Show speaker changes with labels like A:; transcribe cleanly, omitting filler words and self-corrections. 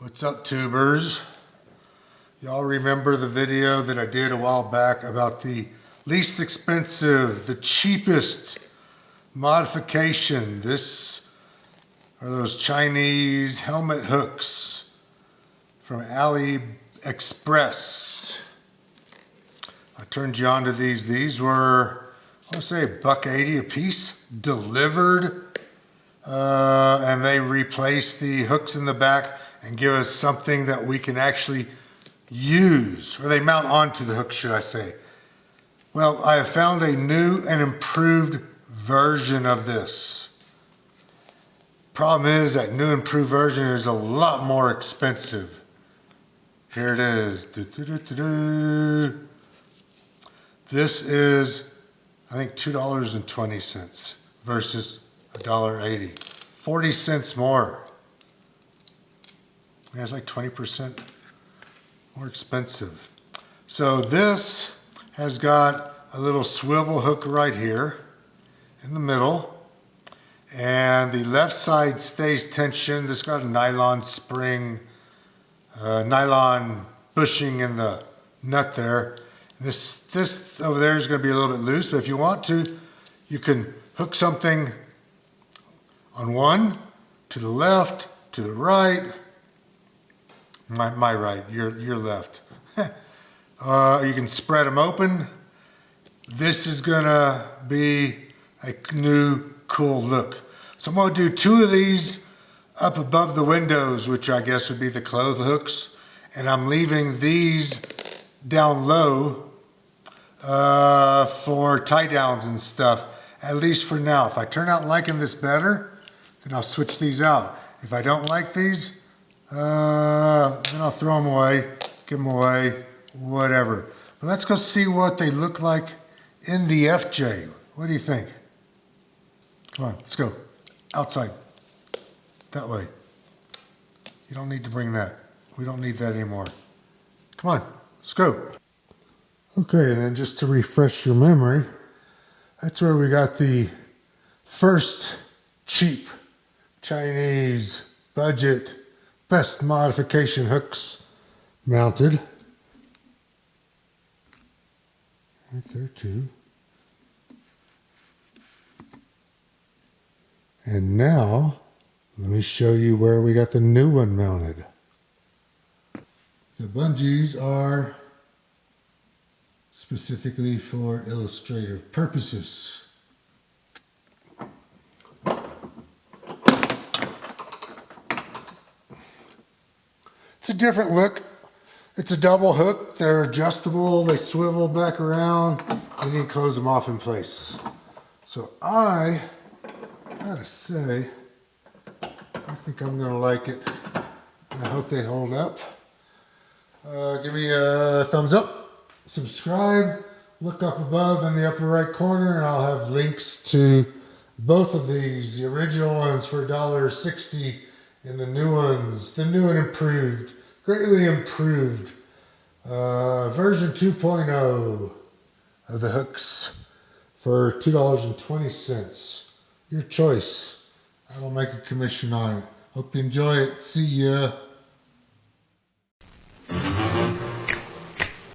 A: What's up, tubers? Y'all remember the video that I did a while back about the least expensive, the cheapest modification? This are those Chinese helmet hooks from AliExpress. I turned you on to these. These were, I want to say, $1.80 a piece, delivered, and they replace the hooks in the back and give us something that we can actually use, or they mount onto the hook, should I say. Well, I have found a new and improved version of this. Problem is that new improved version is a lot more expensive. Here it is. This is, I think, $2.20 versus $1.80. 40 cents more. Yeah, it's like 20% more expensive. So this has got a little swivel hook right here in the middle, and the left side stays tension. This got a nylon spring, nylon bushing in the nut there. This over there is going to be a little bit loose, but if you want to, you can hook something on one, to the left, to the right. My right, your left. You can spread them open. This is gonna be a new cool look. So I'm gonna do two of these up above the windows, which I guess would be the clothes hooks. And I'm leaving these down low for tie downs and stuff, at least for now. If I turn out liking this better, then I'll switch these out. If I don't like these, then I'll throw them away, give them away, whatever. But let's go see what they look like in the FJ. What do you think? Come on, let's go. Outside. That way. You don't need to bring that. We don't need that anymore. Come on, let's go. Okay, and then just to refresh your memory, that's where we got the first cheap Chinese budget best modification hooks mounted. Right there too. And now, let me show you where we got the new one mounted. The bungees are specifically for illustrative purposes. It's a different look. It's a double hook. They're adjustable. They swivel back around, and you can close them off in place. So I gotta say, I think I'm gonna like it. I hope they hold up. Give me a thumbs up, subscribe, look up above in the upper right corner, and I'll have links to both of these. The original ones for $1.60 and the new ones, the new and improved, greatly improved version 2.0 of the hooks for $2.20. Your choice. I will make a commission on it. Hope you enjoy it. See ya.